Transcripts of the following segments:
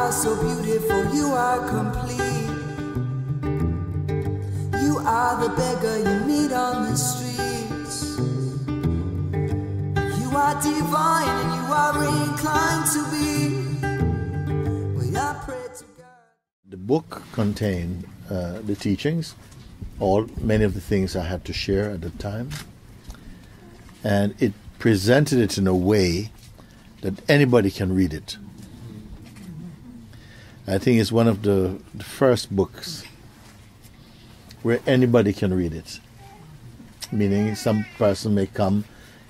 are so beautiful, you are complete. You are the beggar you meet on the streets. You are divine and you are inclined to be. We are prayed to God. The book contained the teachings, many of the things I had to share at the time, and it presented it in a way that anybody can read it. I think it's one of the first books where anybody can read it. Meaning some person may come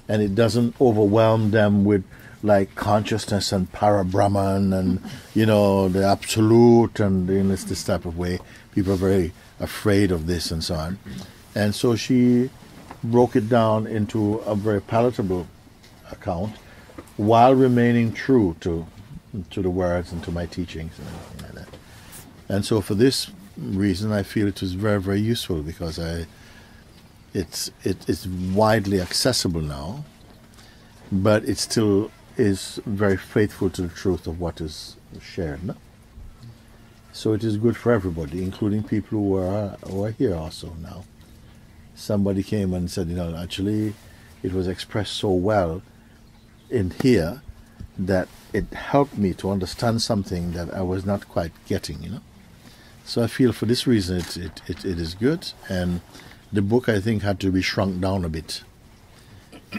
and it doesn't overwhelm them with like consciousness and para-Brahman and, the absolute and it's this type of way. People are very afraid of this and so on. And so she broke it down into a very palatable account while remaining true to the words and to my teachings and everything like that. And so for this reason I feel it was very, very useful because it's widely accessible now, but it still is very faithful to the truth of what is shared. No? So it is good for everybody, including people who are here also now. Somebody came and said, actually it was expressed so well in here that it helped me to understand something that I was not quite getting, So I feel for this reason it is good, and the book I think had to be shrunk down a bit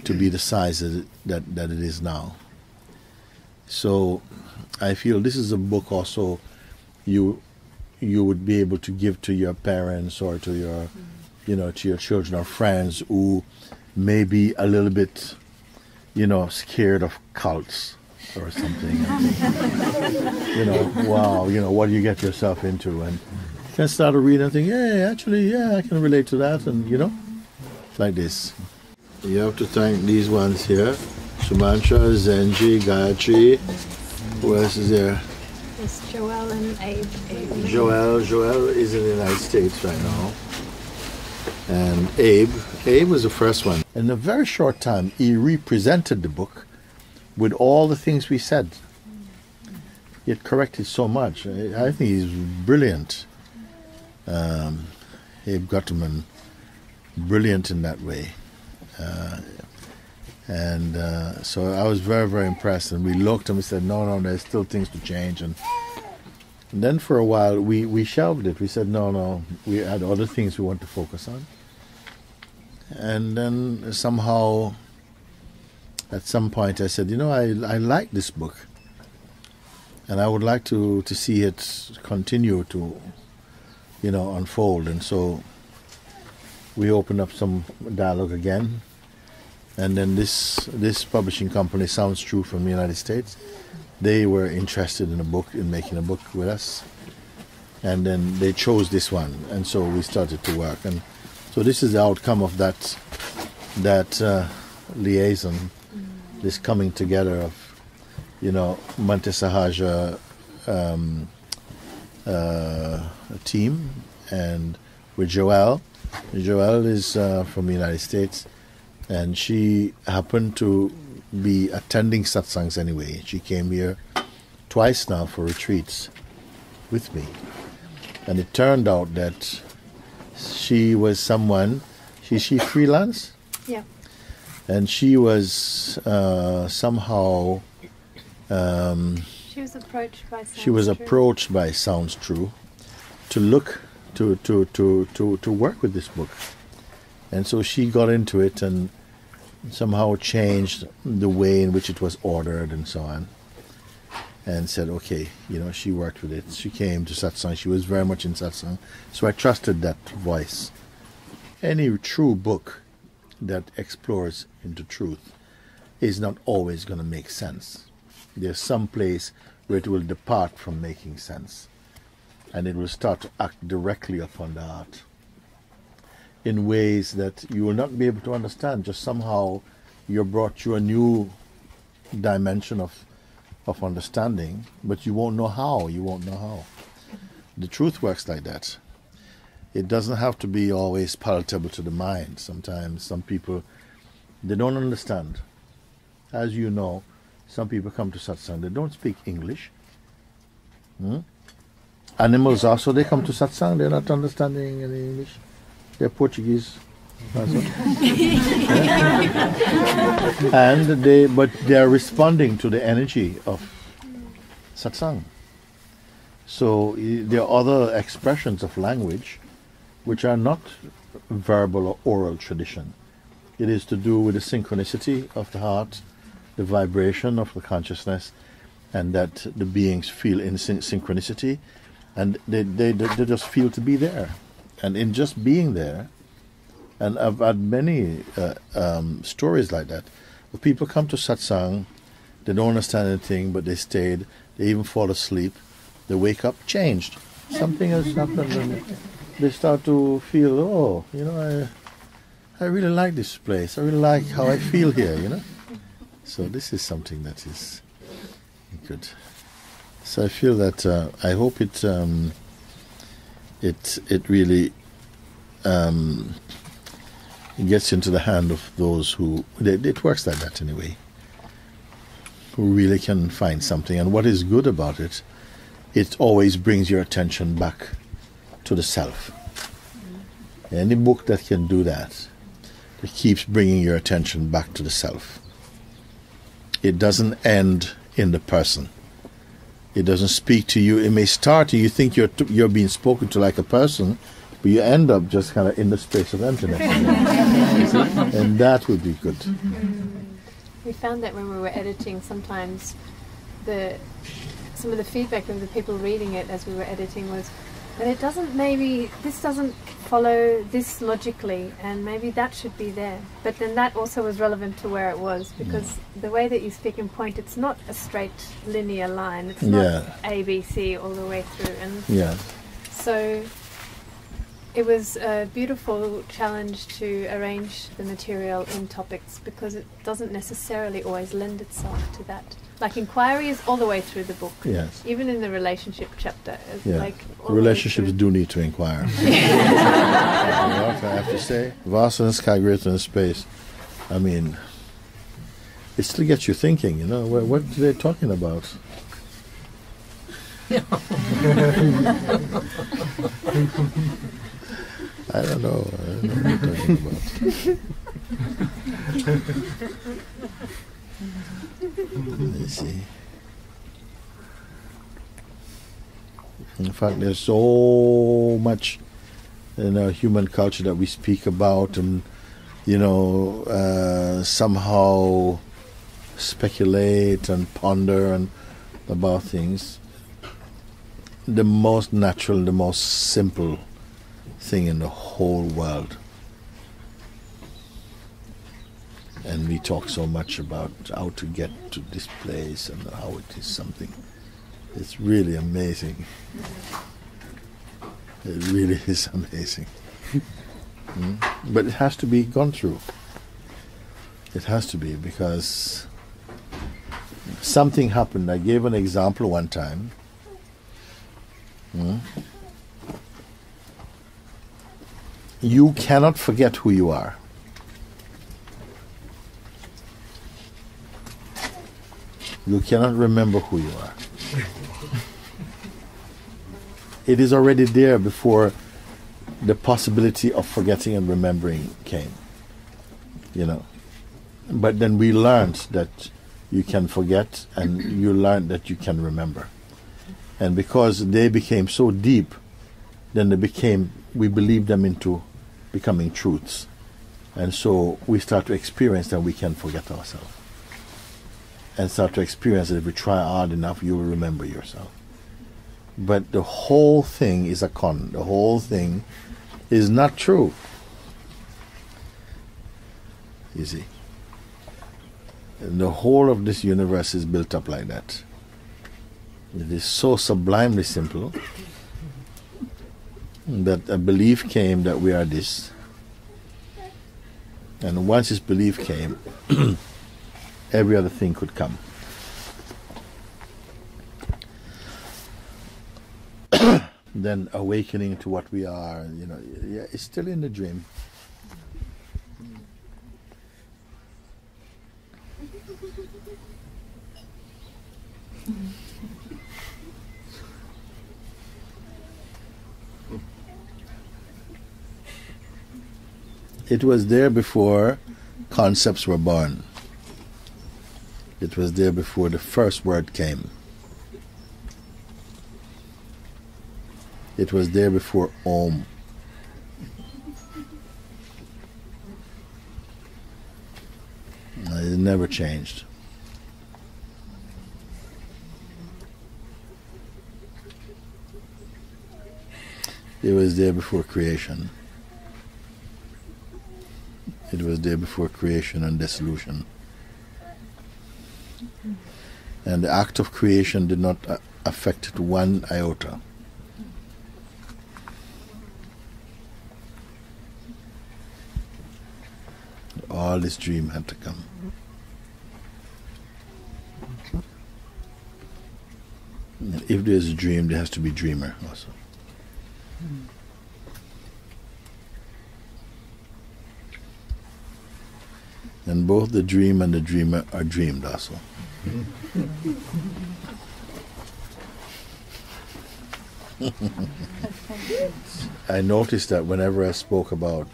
to be the size that it is now. So I feel this is a book also you would be able to give to your parents or to your to your children or friends who may be a little bit scared of cults or something. Wow, what do you get yourself into? And you can start to read and think, I can relate to that, and like this. You have to thank these ones here. Sumantra, Zenji, Gayatri. Who else is there? It's Joel and Abe. Joel is in the United States right now. And Abe was the first one. In a very short time, he represented the book with all the things we said. He had corrected so much. I think he's brilliant. Abe Gutterman, brilliant in that way. So I was very, very impressed. And we looked and we said, no, there's still things to change. And then for a while, we shelved it. We said, no, we had other things we want to focus on. And then somehow, at some point, I said, I like this book. And I would like to see it continue to, unfold. And so we opened up some dialogue again. And then this publishing company, Sounds True from the United States, they were interested in making a book with us. And then they chose this one. And so we started to work. And so this is the outcome of that liaison, this coming together of, Mantesahaja team, and with Joelle. Joelle is from the United States, and she happened to be attending satsangs anyway. She came here twice now for retreats with me, and it turned out that she was someone. She freelance. Yeah. And she was somehow. She was approached by. She was approached by Sounds True to look to work with this book, and so she got into it and somehow changed the way in which it was ordered and so on, and said, okay, she worked with it. She came to Satsang. She was very much in Satsang, so I trusted that voice. Any true book that explores into truth is not always going to make sense. There's some place where it will depart from making sense, and it will start to act directly upon the heart in ways that you will not be able to understand. Just somehow you're brought to a new dimension of understanding, but you won't know how. The truth works like that. It doesn't have to be always palatable to the mind. Sometimes some people, they don't understand. As you know, some people come to satsang, they don't speak English. Animals also, they come to satsang, they're not understanding any English. They're Portuguese. But they are responding to the energy of satsang. So there are other expressions of language which are not verbal or oral tradition. It is to do with the synchronicity of the heart, the vibration of the consciousness, and that the beings feel in synchronicity, and they just feel to be there. And in just being there, and I've had many stories like that, where people come to satsang, they don't understand anything, but they stayed, they even fall asleep, they wake up changed. Something has happened, and they start to feel, oh, you know, I really like this place, I really like how I feel here, you know. So this is something that is good. So I feel that I hope it really gets into the hand of those who it works like that anyway, who really can find something. And what is good about it, it always brings your attention back to the self. Any book that can do that, it keeps bringing your attention back to the self. It doesn't end in the person. It doesn't speak to you. It may start to you think you're being spoken to like a person, but you end up just kind of in the space of emptiness. And that would be good. We found that when we were editing, sometimes some of the feedback of the people reading it as we were editing was that it doesn't, maybe this doesn't follow this logically, and maybe that should be there. But then that also was relevant to where it was, because the way that you speak and point, it's not a straight linear line. It's not A, B, C all the way through. And so it was a beautiful challenge to arrange the material in topics, because it doesn't necessarily always lend itself to that. Like inquiry is all the way through the book. Yes. Even in the relationship chapter. Like relationships do need to inquire. You know what I have to say? Vast and sky greater than space. I mean, it still gets you thinking, you know, what are they talking about? I don't know what they're talking about. Let me see. In fact, there's so much in our human culture that we speak about, and you know, somehow speculate and ponder and about things. The most natural, the most simple thing in the whole world. And we talk so much about how to get to this place and how it is something. It's really amazing. It really is amazing. But it has to be gone through. It has to be, because something happened. I gave an example one time. You cannot forget who you are. You cannot remember who you are. It is already there before the possibility of forgetting and remembering came. You know. But then we learned that you can forget, and you learned that you can remember. And because they became so deep, then we believed them into becoming truths. And so we start to experience that we can forget ourselves. And start to experience that if we try hard enough, you will remember yourself. But the whole thing is a con. The whole thing is not true. You see. And the whole of this universe is built up like that. It is so sublimely simple that a belief came that we are this. And once this belief came, every other thing could come. Then awakening to what we are, you know, it's still in the dream. It was there before concepts were born. It was there before the first word came. It was there before Om. It never changed. It was there before creation. It was there before creation and dissolution. And the act of creation did not affect it one iota. All this dream had to come. And if there's a dream, there has to be a dreamer also. And both the dream and the dreamer are dreamed also. I noticed that whenever I spoke about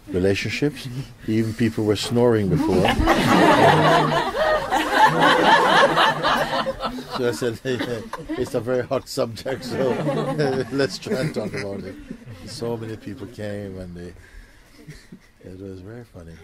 relationships, even people were snoring before. So I said, it's a very hot subject, so let's try and talk about it. So many people came and it was very funny.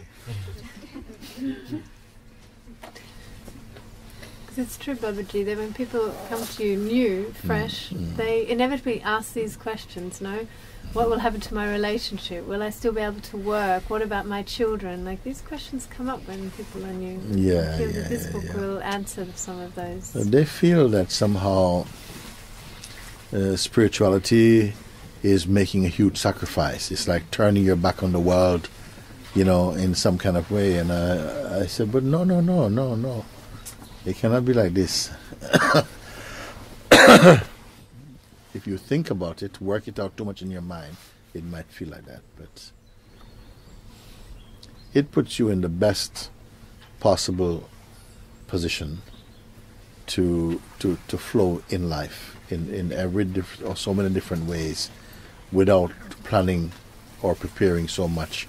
Because it's true, Babaji, that when people come to you new, fresh, they inevitably ask these questions, no? What will happen to my relationship? Will I still be able to work? What about my children? Like, these questions come up when people are new. I feel that this book will answer some of those. They feel that somehow spirituality is making a huge sacrifice. It's like turning your back on the world, you know, in some kind of way. And I said, but no. It cannot be like this. If you think about it, work it out too much in your mind, it might feel like that. But it puts you in the best possible position to flow in life in every or so many different ways, without planning or preparing so much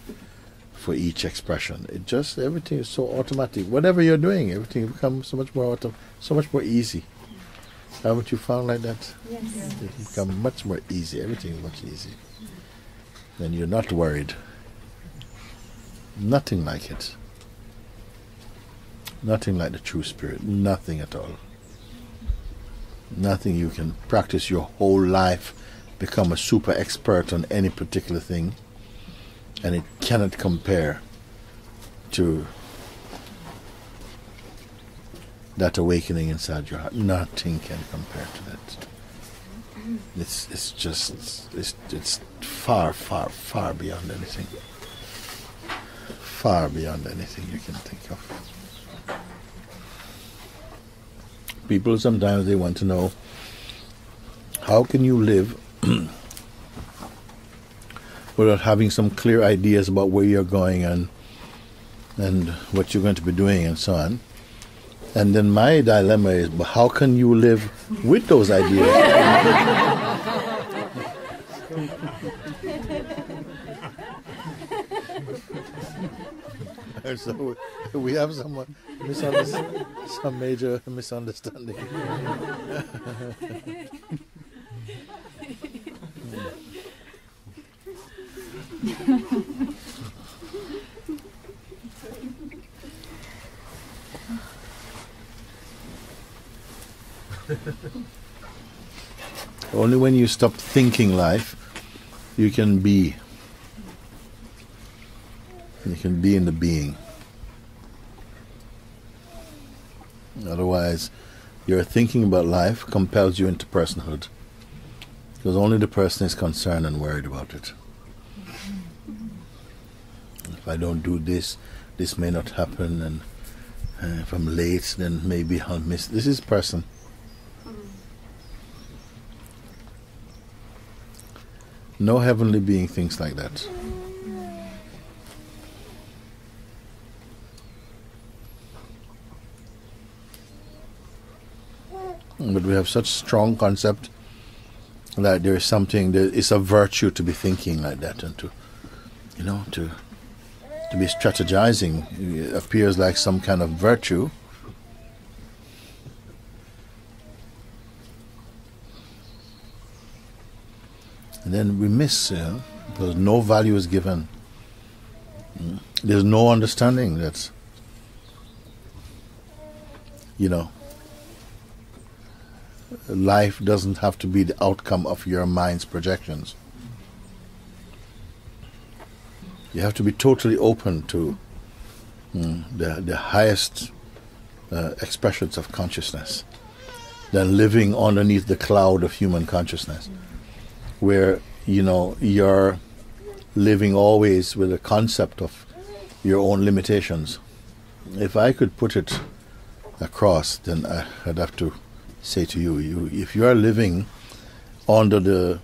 for each expression. It just, everything is so automatic. Whatever you're doing, everything becomes so much more so much more easy. Haven't you found like that? Yes. It becomes much more easy. Everything is much easier. Then you're not worried. Nothing like it. Nothing like the true spirit. Nothing at all. Nothing. You can practice your whole life, become a super expert on any particular thing, and it cannot compare to that awakening inside your heart. Nothing can compare to that. It's just far beyond anything. Far beyond anything you can think of. People sometimes they want to know, how can you live without having some clear ideas about where you're going and what you're going to be doing and so on. And then my dilemma is, but how can you live with those ideas? So we have some major misunderstanding. Only when you stop thinking life, you can be. You can be in the being. Otherwise, your thinking about life compels you into personhood. Because only the person is concerned and worried about it. If I don't do this, this may not happen, and if I'm late, then maybe I'll miss. This is person. No heavenly being thinks like that. But we have such strong concept that there is something, there is a virtue to be thinking like that, and to to be strategizing. It appears like some kind of virtue. And then we miss, because no value is given. There's no understanding that, life doesn't have to be the outcome of your mind's projections. You have to be totally open to the highest expressions of consciousness than living underneath the cloud of human consciousness, where you're living always with a concept of your own limitations. If I could put it across, then I'd have to say to you, if you are living under the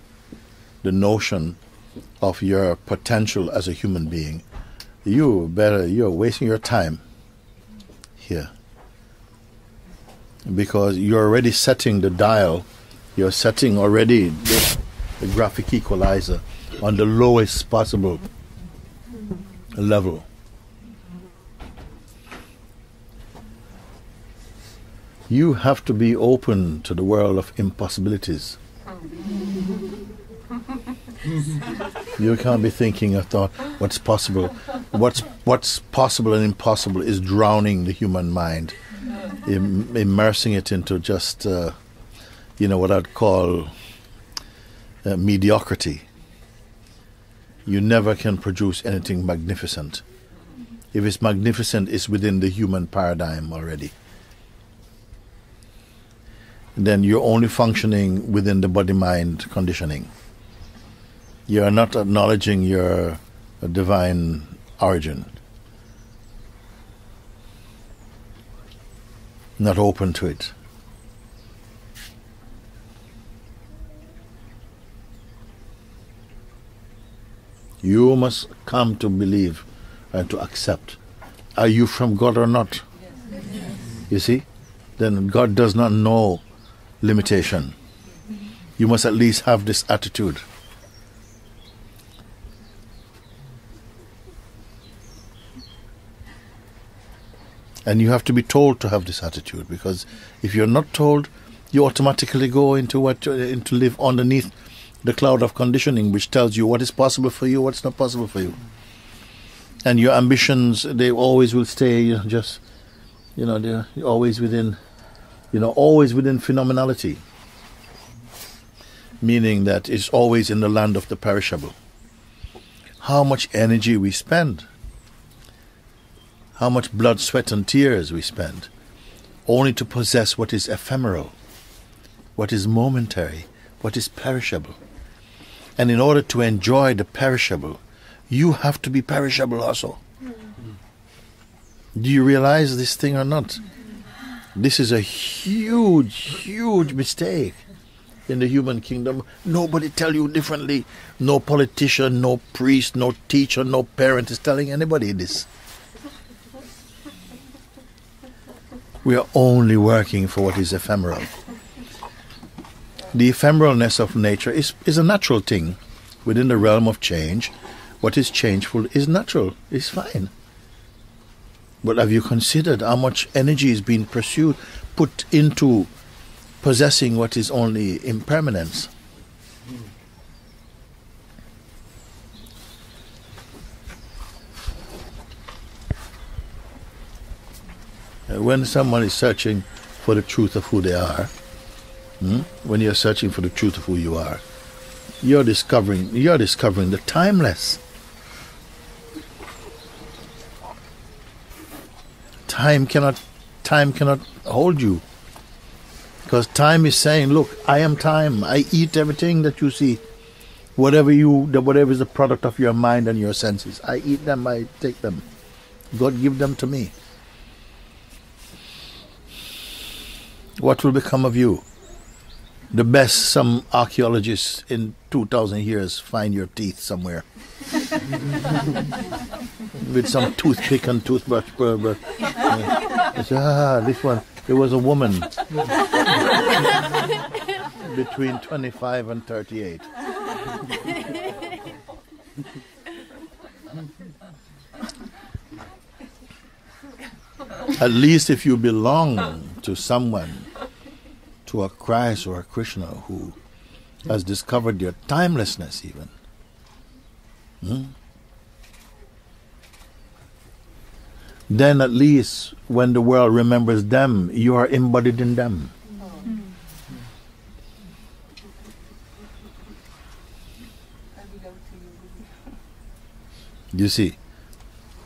notion of your potential as a human being, you're wasting your time here, because you're already setting the dial, you're setting already the graphic equalizer on the lowest possible level. You have to be open to the world of impossibilities. You can't be thinking of what's possible. What's possible and impossible is drowning the human mind, immersing it into just, what I'd call mediocrity. You never can produce anything magnificent. If it's magnificent, it's within the human paradigm already. Then you're only functioning within the body-mind conditioning. You're not acknowledging your divine origin. Not open to it. You must come to believe and to accept. Are you from God or not? You see? Then God does not know limitation. You must at least have this attitude. And you have to be told to have this attitude, because if you're not told, you automatically go into live underneath the cloud of conditioning, which tells you what is possible for you, what's not possible for you. And your ambitions, they always will stay they're always within phenomenality, meaning that it's always in the land of the perishable. How much energy we spend, how much blood, sweat and tears we spend, only to possess what is ephemeral, what is momentary, what is perishable. And in order to enjoy the perishable, you have to be perishable also. Do you realize this thing or not? This is a huge, huge mistake in the human kingdom. Nobody tell you differently. No politician, no priest, no teacher, no parent is telling anybody this. We are only working for what is ephemeral. The ephemeralness of nature is a natural thing. Within the realm of change, what is changeful is natural, is fine. But have you considered how much energy is being put into possessing what is only impermanence? When someone is searching for the truth of who they are, when you're searching for the truth of who you are, you're discovering the timeless. Time cannot hold you, because time is saying, look, I am time. I eat everything that you see. Whatever is the product of your mind and your senses, I eat them, I take them. God give them to me. What will become of you? The best, some archaeologists in 2,000 years find your teeth somewhere. With some toothpick and toothbrush. They say, this one, there was a woman between 25 and 38. At least if you belong to someone, to a Christ or a Krishna who has discovered your timelessness even. Then at least when the world remembers them, you are embodied in them. You see?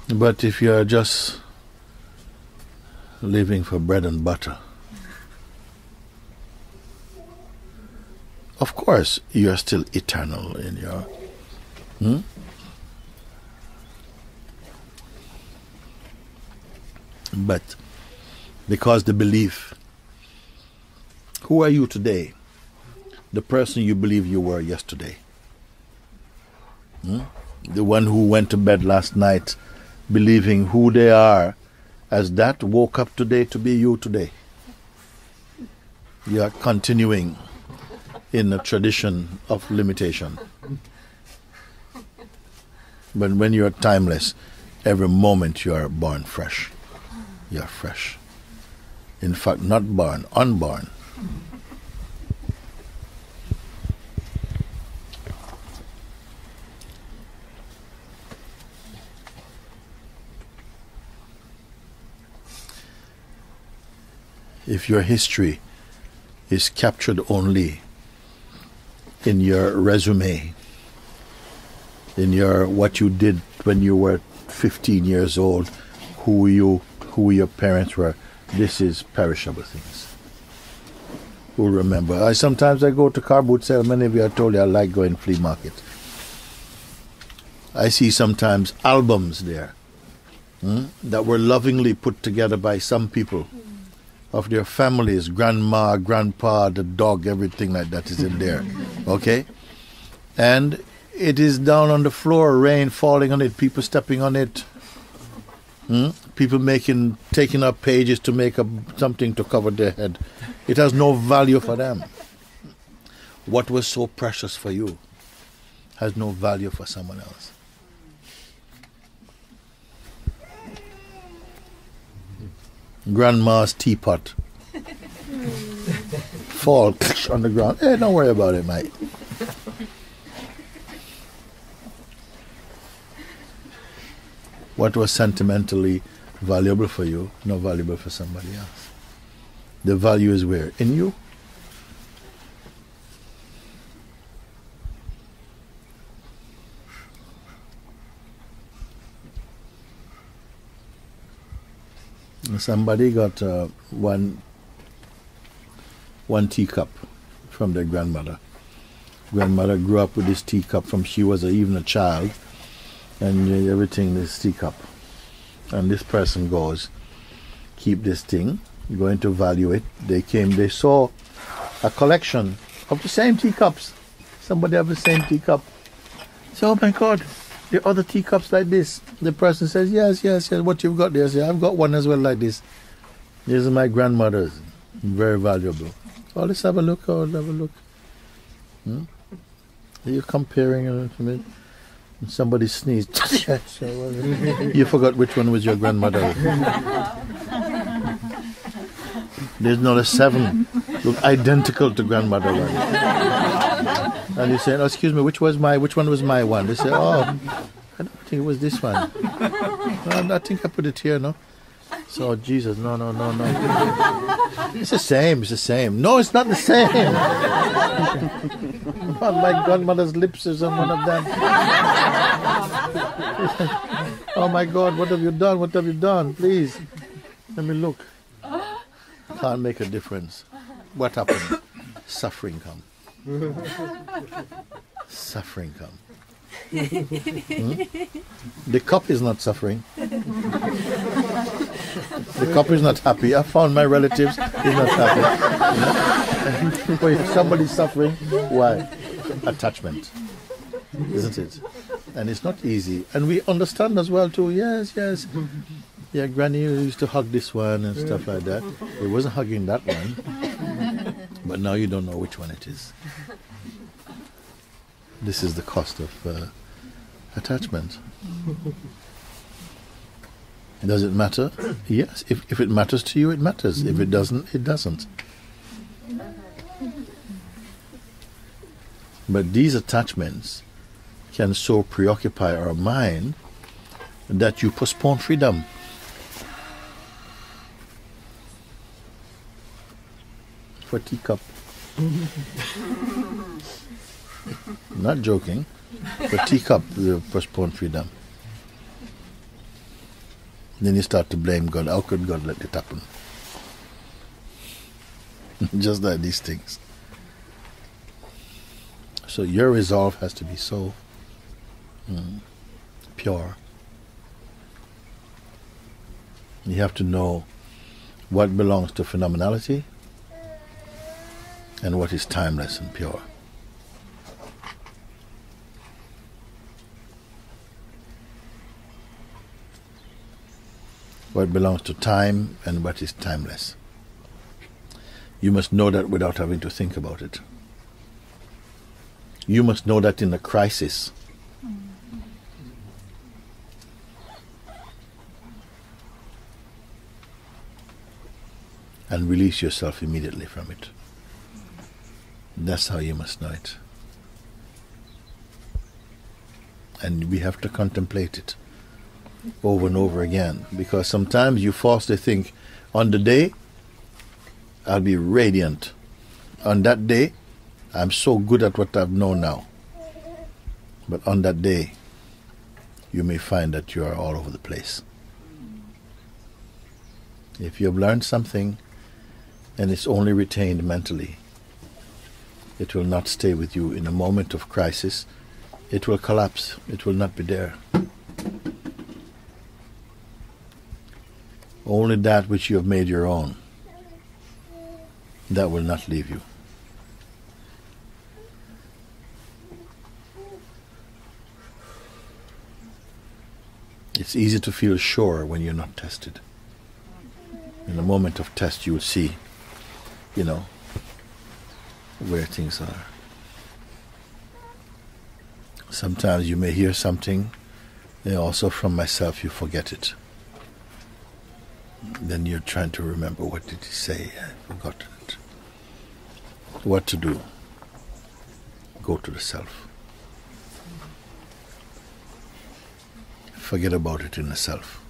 But if you are just living for bread and butter, of course you are still eternal in your... But because the belief, who are you today? The person you believe you were yesterday. The one who went to bed last night believing who they are as that woke up today to be you today. You are continuing in a tradition of limitation. But when you are timeless, every moment you are born fresh. You are fresh. In fact, not born, unborn. If your history is captured only in your resume, in your what you did when you were 15 years old, who your parents were, this is perishable things. Who remember? Sometimes I go to car boot sale. Many of you, I told you I like going flea market. I see sometimes albums there that were lovingly put together by some people of their families, grandma, grandpa, the dog, everything like that is in there. Okay? And it is down on the floor, rain falling on it, people stepping on it. People taking up pages to make up something to cover their head. It has no value for them. What was so precious for you has no value for someone else. Grandma's teapot fall on the ground. Hey, don't worry about it, mate. What was sentimentally valuable for you, not valuable for somebody else. The value is where? In you. Somebody got one teacup from their grandmother. Grandmother grew up with this teacup from she was even a child, and everything this teacup. And this person goes, keep this thing, going to value it. They saw a collection of the same teacups. Somebody have the same teacup. So, oh my God, there are other teacups like this. The person says, yes, what you've got there? I say, I've got one as well like this. These are my grandmother's. Very valuable. Oh, let's have a look. You're comparing it. Somebody sneezed. You forgot which one was your grandmother. There's not a 7. Look identical to grandmother one. And you say, oh, excuse me, which one was my one? They say, oh, I don't think it was this one. No, I think I put it here, no? So, Jesus, no. It's the same. No, it's not the same. My grandmother's lips is on one of them. Oh my God, what have you done? Please, let me look. Can't make a difference. What happened? Suffering come. The cup is not suffering. The cup is not happy. I found my relatives is not happy. But if somebody's suffering, why? Attachment, isn't it? And it's not easy. And we understand as well too. Yes. Yeah, Granny used to hug this one and stuff like that. It wasn't hugging that one. But now you don't know which one it is. This is the cost of attachment. Does it matter? Yes. If it matters to you, it matters. If it doesn't, it doesn't. But these attachments can so preoccupy our mind that you postpone freedom. For teacup. Not joking. For teacup, you postpone freedom. Then you start to blame God. How could God let it happen? Just like these things. So your resolve has to be so pure. You have to know what belongs to phenomenality and what is timeless and pure. What belongs to time and what is timeless. You must know that without having to think about it. You must know that in a crisis. And release yourself immediately from it. That's how you must know it. And we have to contemplate it over and over again, because sometimes you falsely think, on the day I'll be radiant. On that day I'm so good at what I've known now. But on that day you may find that you are all over the place. If you have learned something and it's only retained mentally, it will not stay with you. In a moment of crisis, it will collapse. It will not be there. Only that which you have made your own, that will not leave you. It's easy to feel sure when you're not tested. In a moment of test, you will see, where things are. Sometimes you may hear something, and also from myself you forget it. Then you're trying to remember, what did he say? I've forgotten it. What to do? Go to the self. Forget about it in the self.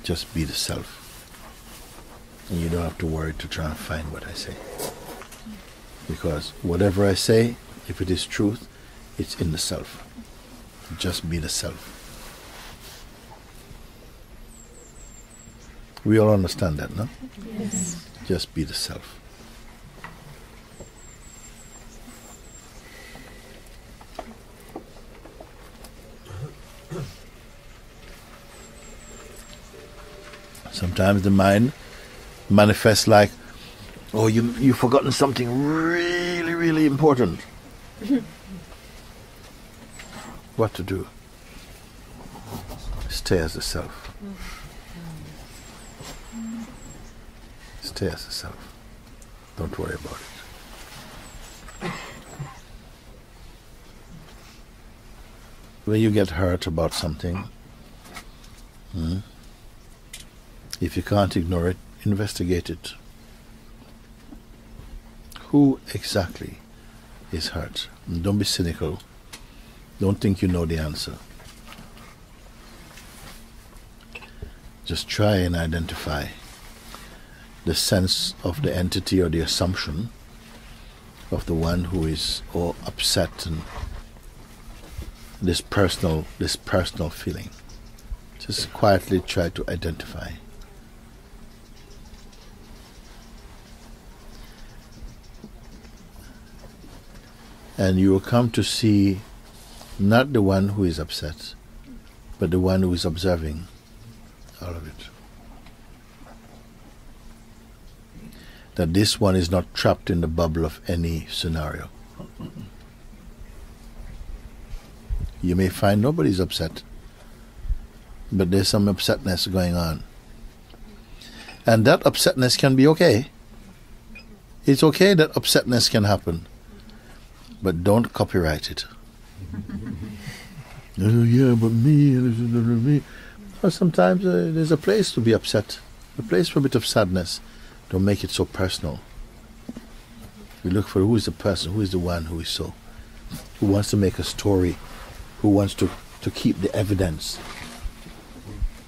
Just be the self. And you don't have to worry to try and find what I say. Because whatever I say, if it is truth, it's in the self. Just be the self. We all understand that, no? Yes. Just be the self. Sometimes the mind manifests like, oh, you've forgotten something really, really important. What to do? Stay as the self. Stay as the self. Don't worry about it. When you get hurt about something, if you can't ignore it, investigate it. Who exactly is hurt? And don't be cynical. Don't think you know the answer. Just try and identify the sense of the entity or the assumption of the one who is all upset, and this personal feeling. Just quietly try to identify. And you will come to see not the one who is upset, but the one who is observing all of it. That this one is not trapped in the bubble of any scenario. You may find nobody's upset, but there's some upsetness going on. And that upsetness can be okay. It's okay that upsetness can happen, but don't copyright it. Oh yeah, but me. Or sometimes there's a place to be upset, a place for a bit of sadness. Don't make it so personal. We look for who is the person, who is the one who is so, who wants to make a story, who wants to keep the evidence,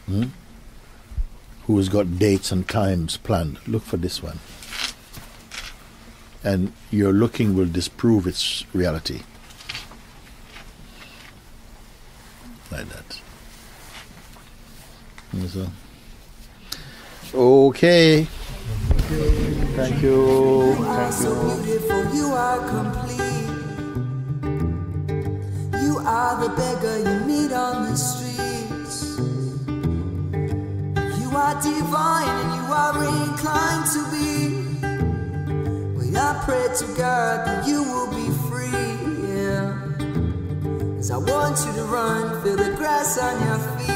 who has got dates and times planned. Look for this one. And your looking will disprove its reality. Like that. So. Okay. Thank you. You are so beautiful, you are complete. You are the beggar you meet on the streets. You are divine and you are inclined to be. Well, I pray to God that you will be free, yeah. 'Cause I want you to run, feel the grass on your feet.